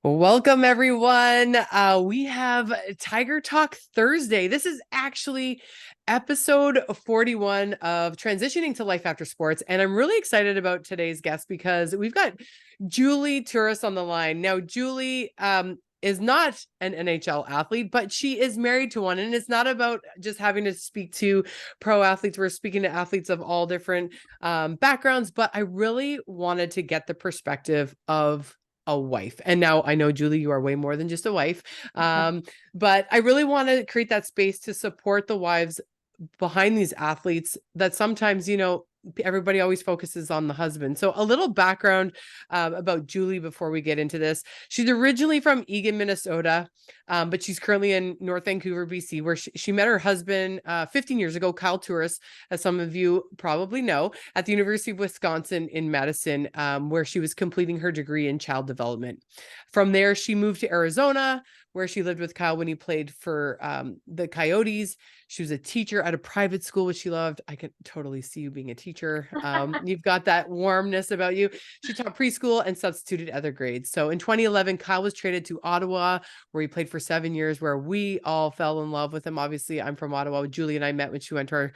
Welcome, everyone. We have Tiger Talk Thursday. This is actually episode 41 of Transitioning to Life After Sports. And I'm really excited about today's guest because we've got Julie Turris on the line. Now, Julie is not an NHL athlete, but she is married to one. And it's not about just having to speak to pro athletes. We're speaking to athletes of all different backgrounds, but I really wanted to get the perspective of a wife. And now I know, Julie, you are way more than just a wife. But I really want to create that space to support the wives behind these athletes that sometimes, everybody always focuses on the husband. So a little background about Julie before we get into this. She's originally from Eagan, Minnesota, but she's currently in North Vancouver, BC, where she met her husband 15 years ago, Kyle Turris, as some of you probably know, at the University of Wisconsin in Madison, where she was completing her degree in child development. From there, she moved to Arizona, where she lived with Kyle when he played for the Coyotes. She was a teacher at a private school, which she loved. I could totally see you being a teacher. You've got that warmness about you. She taught preschool and substituted other grades. So in 2011, Kyle was traded to Ottawa, where he played for 7 years, where we all fell in love with him. Obviously, I'm from Ottawa. Julie and I met when she went to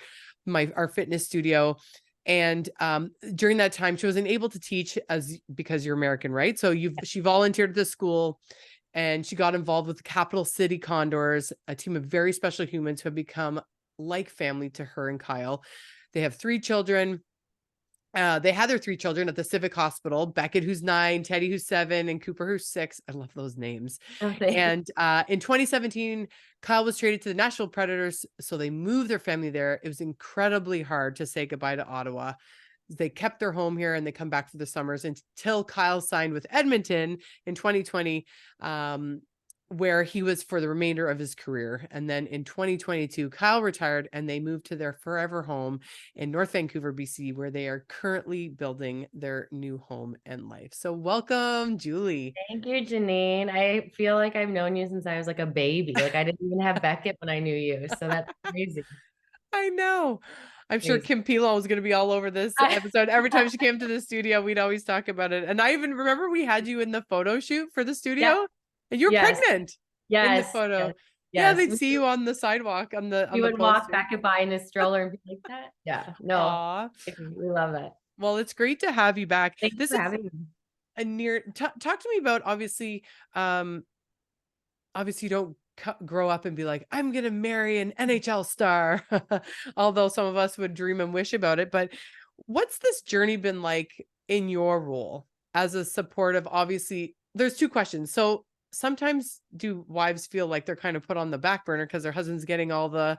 our fitness studio. And during that time, she wasn't able to teach because you're American, right? So she volunteered at the school. And she got involved with the Capital City Condors, a team of very special humans who have become like family to her and Kyle. They have 3 children. They had their 3 children at the Civic Hospital, Beckett, who's 9, Teddie, who's 7, and Cooper, who's 6. I love those names. Okay. And in 2017, Kyle was traded to the Nashville Predators. So they moved their family there. It was incredibly hard to say goodbye to Ottawa. They kept their home here and they come back for the summers until Kyle signed with Edmonton in 2020, where he was for the remainder of his career. And then in 2022, Kyle retired and they moved to their forever home in North Vancouver, BC, where they are currently building their new home and life. So welcome, Julie. Thank you, Janine. I feel like I've known you since I was like a baby. Like I didn't even have Beckett when I knew you. So that's crazy. I know. I'm sure Crazy. Kim Pilo was going to be all over this episode. Every time she came to the studio, we'd always talk about it. And I even remember we had you in the photo shoot for the studio, Yep. and you were Yes. pregnant in the Yes. photo. Yes. Yeah, Yes. they'd see you on the sidewalk on the We would walk poster. Beckett by in his stroller and be like that. Yeah. No. Aw. We love it. Well, it's great to have you back. Thanks This for is having me. a near talk to me about obviously you don't grow up and be like, I'm going to marry an NHL star, although some of us would dream and wish about it. But what's this journey been like in your role as a supportive? Obviously, there's 2 questions. So sometimes do wives feel like they're kind of put on the back burner because their husband's getting all the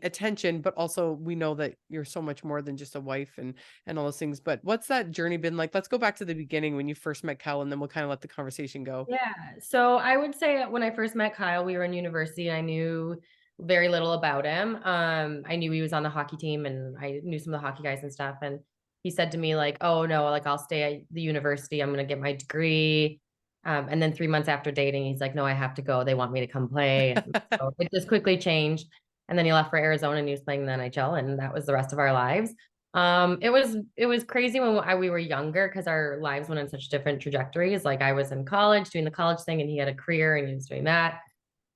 attention, but also we know that you're so much more than just a wife and all those things. But what's that journey been like? Let's go back to the beginning when you first met Kyle, and then we'll kind of let the conversation go. Yeah. So I would say when I first met Kyle, we were in university and I knew very little about him. I knew he was on the hockey team and I knew some of the hockey guys and stuff. And he said to me like, oh no, like I'll stay at the university. I'm going to get my degree. And then 3 months after dating, he's like, no, I have to go. They want me to come play. And so it just quickly changed. And then he left for Arizona and he was playing the NHL and that was the rest of our lives. It was crazy when we were younger because our lives went in such different trajectories. Like I was in college doing the college thing and he had a career and he was doing that.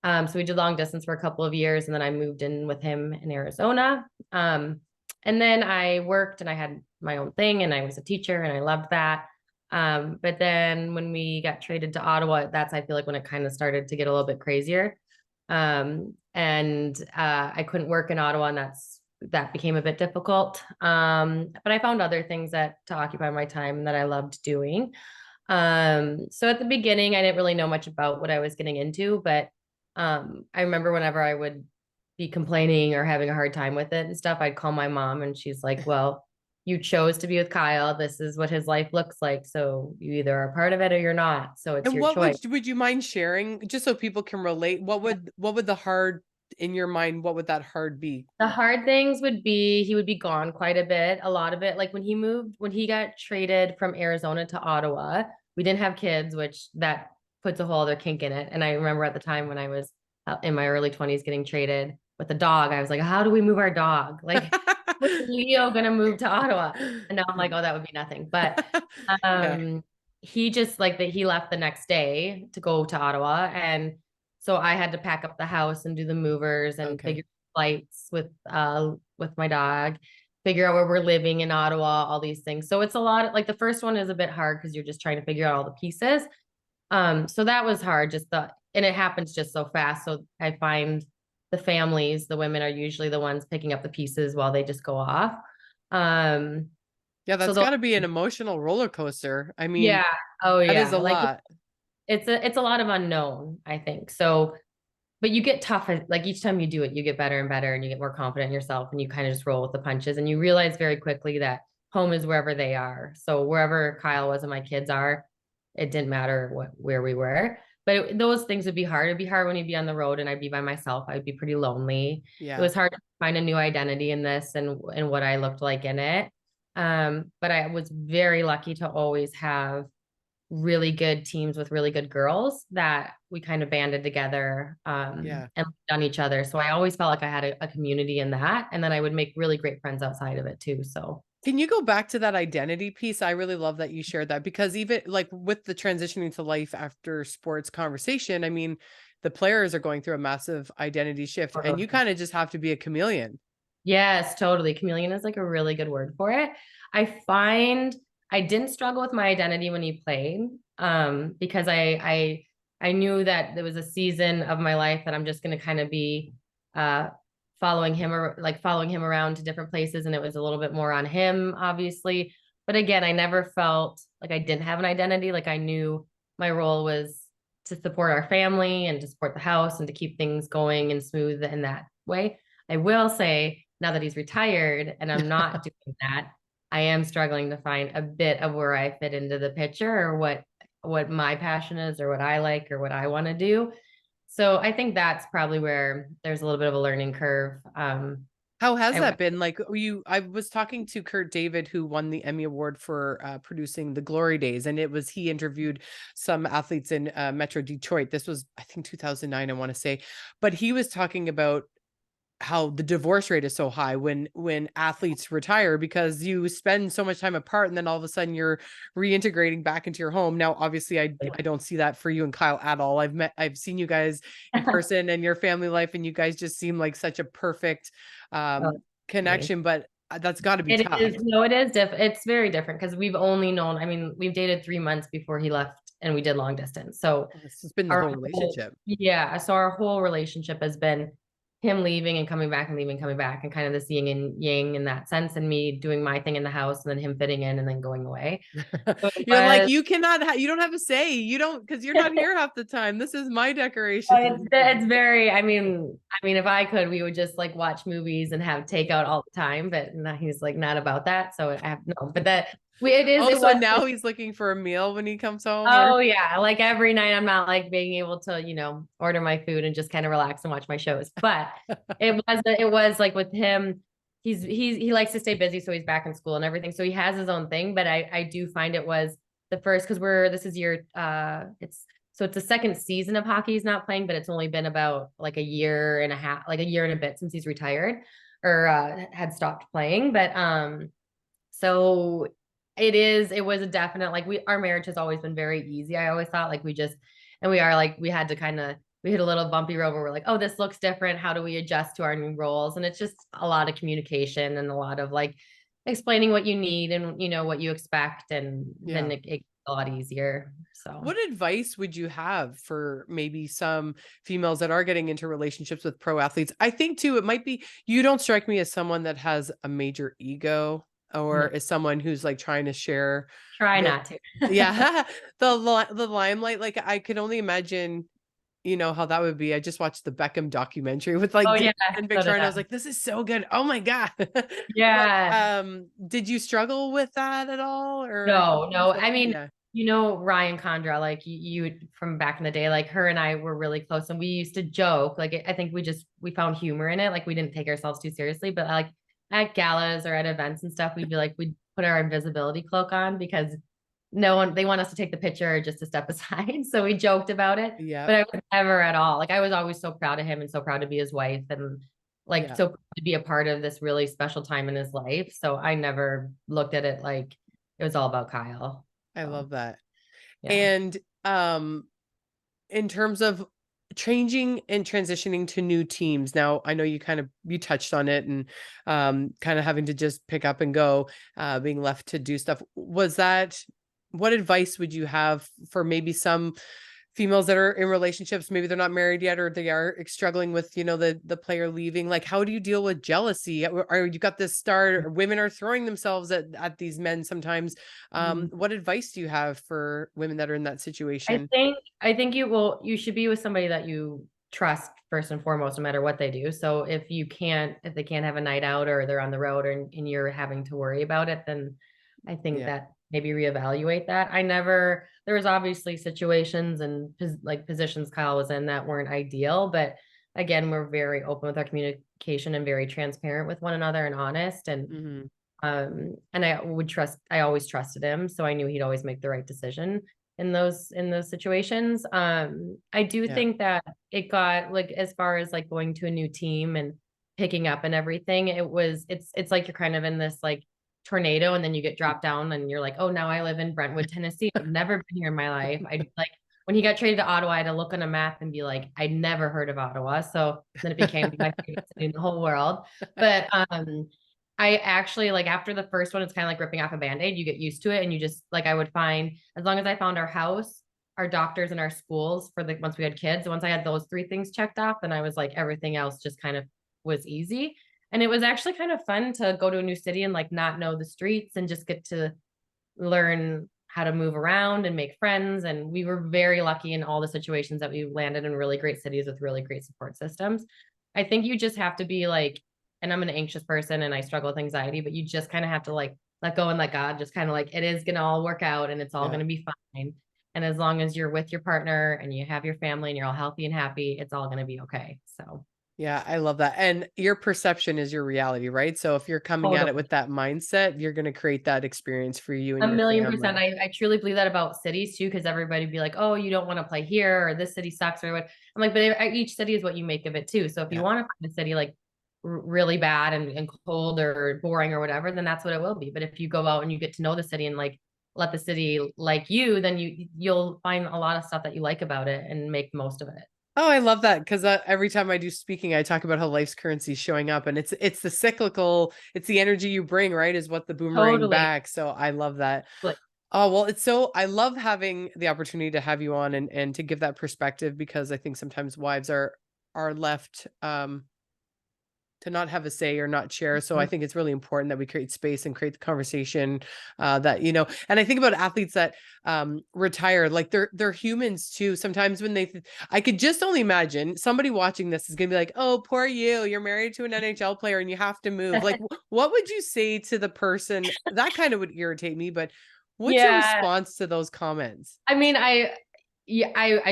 So we did long distance for a couple of years and then I moved in with him in Arizona. And then I worked and I had my own thing and I was a teacher and I loved that. But then when we got traded to Ottawa, that's, I feel like when it kind of started to get a little bit crazier. I couldn't work in Ottawa and that became a bit difficult. But I found other things to occupy my time that I loved doing. So at the beginning, I didn't really know much about what I was getting into, but I remember whenever I would be complaining or having a hard time with it and stuff, I'd call my mom and she's like, well, you chose to be with Kyle. This is what his life looks like. So you either are part of it or you're not. So it's your choice. Would you mind sharing just so people can relate? What would the hard in your mind, what would that hard be? The hard things would be he would be gone quite a bit, a lot of it. Like when he got traded from Arizona to Ottawa, we didn't have kids, which that puts a whole other kink in it. And I remember at the time when I was in my early 20s getting traded with a dog, I was like, how do we move our dog? Like, what's Leo gonna move to Ottawa? And now I'm like, oh, that would be nothing. But Yeah. he just like that he left the next day to go to Ottawa. And so I had to pack up the house and do the movers and Okay. figure flights with my dog, figure out where we're living in Ottawa, all these things. So it's a lot of, like the first one is a bit hard because you're just trying to figure out all the pieces. So that was hard, and it happens just so fast. So I find the women are usually the ones picking up the pieces while they just go off. Um, Yeah, so that's got to be an emotional roller coaster. I mean, yeah, oh that is yeah, a like lot. it's a lot of unknown, I think. So, but you get tough, like each time you do it, you get better and better and you get more confident in yourself and you kind of just roll with the punches and you realize very quickly that home is wherever they are. So wherever Kyle was and my kids are, it didn't matter where we were. But those things would be hard. It'd be hard when you'd be on the road and I'd be by myself. I'd be pretty lonely. It Yeah. was hard to find a new identity in this and what I looked like in it. But I was very lucky to always have really good teams with really good girls that we kind of banded together Yeah. and on each other. So I always felt like I had a community in that. And then I would make really great friends outside of it too. So Can you go back to that identity piece? I really love that you shared that because even like with the transitioning to life after sports conversation, I mean, the players are going through a massive identity shift and you kind of just have to be a chameleon. yes, totally. Chameleon is like a really good word for it. I find I didn't struggle with my identity when he played, because I knew that there was a season of my life that I'm just going to kind of be uh, following him around to different places, and it was a little bit more on him, obviously. But again, I never felt like I didn't have an identity. Like I knew my role was to support our family and to support the house and to keep things going and smooth in that way. I will say now that he's retired and I'm not doing that, I am struggling to find a bit of where I fit into the picture or what my passion is or what I like or what I want to do. So I think that's probably where there's a little bit of a learning curve. How has I that been? Like I was talking to Kurt David, who won the Emmy Award for producing the Glory Days, and he interviewed some athletes in Metro Detroit. This was, I think, 2009, I want to say, but he was talking about how the divorce rate is so high when athletes retire because you spend so much time apart and then all of a sudden you're reintegrating back into your home. Now, obviously, I don't see that for you and Kyle at all. I've seen you guys in person and your family life, and you guys just seem like such a perfect oh, connection, but that's got to be it tough. is no, it is different. It's very different because we've only known, I mean, we've dated 3 months before he left and we did long distance. So This has been the whole relationship. so our whole relationship has been him leaving and coming back and leaving, coming back, and kind of this yin and yang in that sense, and me doing my thing in the house and then him fitting in and then going away. So it You're like, was you cannot, you don't have a say. You don't, because you're not here half the time. This is my decoration. it's very, I mean, if I could, we would just like watch movies and have takeout all the time, but no, he's like not about that. So I have no, but Oh, it so was. now he's looking for a meal when he comes home, or Oh yeah, like every night I'm not like being able to, order my food and just kind of relax and watch my shows. But it was like with him, he likes to stay busy, so he's back in school and everything. So he has his own thing. But I do find it was the first because this is it's the second season of hockey he's not playing, but it's only been about like a year and a half, like a year and a bit since he's retired or had stopped playing. But so it was a definite, like our marriage has always been very easy. I always thought like we had to we hit a little bumpy road where we're like, oh, this looks different. How do we adjust to our new roles? And it's just a lot of communication and a lot of like explaining what you need and what you expect. And then yeah. it's a lot easier. So What advice would you have for maybe some females that are getting into relationships with pro athletes? I think too, it might be, you don't strike me as someone that has a major ego no, or as someone who's like trying to share try the, not to. yeah, the limelight. Like I can only imagine, how that would be. I just watched the Beckham documentary with like Oh David yeah, and so did Victoria, and I I. was like, this is so good. Oh my God. But Yeah. did you struggle with that at all? Or No. I mean, yeah. Ryan Condra, like you from back in the day, like her and I were really close and we used to joke. Like I think we found humor in it. Like we didn't take ourselves too seriously, but like at galas or at events and stuff, we'd put our invisibility cloak on because they want us to take the picture just to step aside. So we joked about it, Yeah. but I was never at all. Like I was always so proud of him and so proud to be his wife and like Yeah. so proud to be a part of this really special time in his life. So I never looked at it like it was all about Kyle. I So love that. Yeah. And in terms of changing and transitioning to new teams, now I know you touched on it, and kind of having to just pick up and go, being left to do stuff. What advice would you have for maybe some females that are in relationships, maybe they're not married yet, or they are struggling with, the player leaving? Like, how do you deal with jealousy? Or you got this star, or women are throwing themselves at these men sometimes. Mhm. What advice do you have for women that are in that I situation? think I think you should be with somebody that you trust first and foremost, no matter what they do. So if they can't have a night out, or they're on the road, and you're having to worry about it, then I think Yeah. that maybe reevaluate that. There was obviously situations and like positions Kyle was in that weren't ideal, but again, we're very open with our communication and very transparent with one another and honest. Hmm. And I always trusted him, so I knew he'd always make the right decision in those situations. I do Yeah. think that it got, like, as far as like going to a new team and picking up and everything, it's like you're kind of in this like tornado, and then you get dropped down and you're like, oh, now I live in Brentwood, Tennessee. I've never been here in my life. I like when he got traded to Ottawa, I had to look on a map and be like, I'd never heard of Ottawa. So then it became my favorite city in the whole world. But I actually, like, after the first one, it's kind of like ripping off a band-aid. You get used to it, and you just, like, I would find, as long as I found our house, our doctors, and our schools for the once we had kids, once I had those three things checked off, then I was like, everything else just kind of was easy. And it was actually kind of fun to go to a new city and like not know the streets and just get to learn how to move around and make friends. And we were very lucky in all the situations that we landed in really great cities with really great support systems. I think you just have to be like, and I'm an anxious person and I struggle with anxiety, but you just kind of have to like let go and let God, just kind of like, it is going to all work out and it's all Yeah. going to be fine. And as long as you're with your partner and you have your family and you're all healthy and happy, it's all going to be okay. So Yeah, I love that. And your perception is your reality, right? So if you're coming at it with totally. that mindset, you're going to create that experience for you and A your million percent. family. I truly believe that about cities too, because everybody be like, oh, you don't want to play here, or this city sucks, or what. I'm like, but each city is what you make of it too. So if you Yeah. want to find a city like really bad and cold or boring or whatever, then that's what it will be. But if you go out and you get to know the city and like let the city like you, then you'll find a lot of stuff that you like about it and make the most of it. Oh, I love that, because every time I do speaking, I talk about how life's currency is showing up, and it's the cyclical, it's the energy you bring, right, is what the boomerang Totally. back. So I love that. Like, Oh, well, I love having the opportunity to have you on, and to give that perspective, because I think sometimes wives are left to not have a say or not share. So I think it's really important that we create space and create the conversation, and I think about athletes that retire, like they're humans too. Sometimes when I could just only imagine somebody watching this is going to be like, oh, poor you, you're married to an NHL player and you have to move. Like, what would you say to the person? That kind of would irritate me, but what's your yeah, response to those comments? I mean, I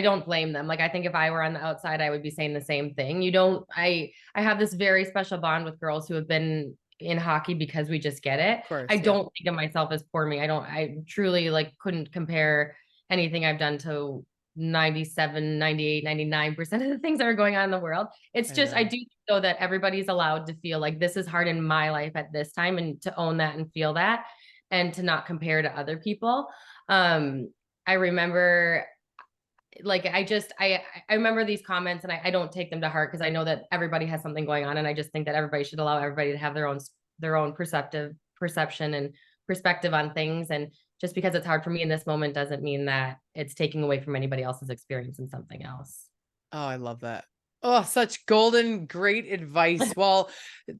don't blame them. Like, I think if I were on the outside, I would be saying the same thing. You don't I have this very special bond with girls who have been in hockey because we just get it. Of I course. Yeah. don't think of myself as poor me. I truly like couldn't compare anything I've done to 97, 98, 99% of the things that are going on in the world. It's I just, I know. do know that everybody's allowed to feel like this is hard in my life at this time, and to own that and feel that, and to not compare to other people. Um, I remember, like, I remember these comments, and I don't take them to heart because I know that everybody has something going on, and I just think that everybody should allow everybody to have their own perception and perspective on things. And just because it's hard for me in this moment doesn't mean that it's taking away from anybody else's experience in something else. Oh, I love that. Oh, such golden, great advice. Well,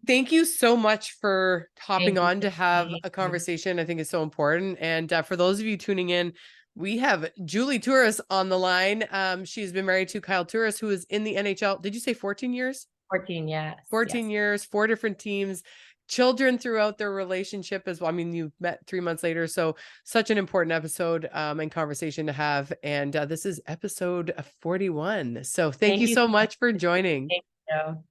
thank you so much for hopping Thank you, on to have Tiffany. a conversation. I think it's so important. And for those of you tuning in, we have Julie Turris on the line. She's been married to Kyle Turris, who is in the NHL. Did you say 14 years? 14, yes, 14 yes. years, 4 different teams, children throughout their relationship as well. I mean, you met 3 months later, so such an important episode, and conversation to have. And this is episode 41. So thank Thank you you so so much. much for joining. Thank you.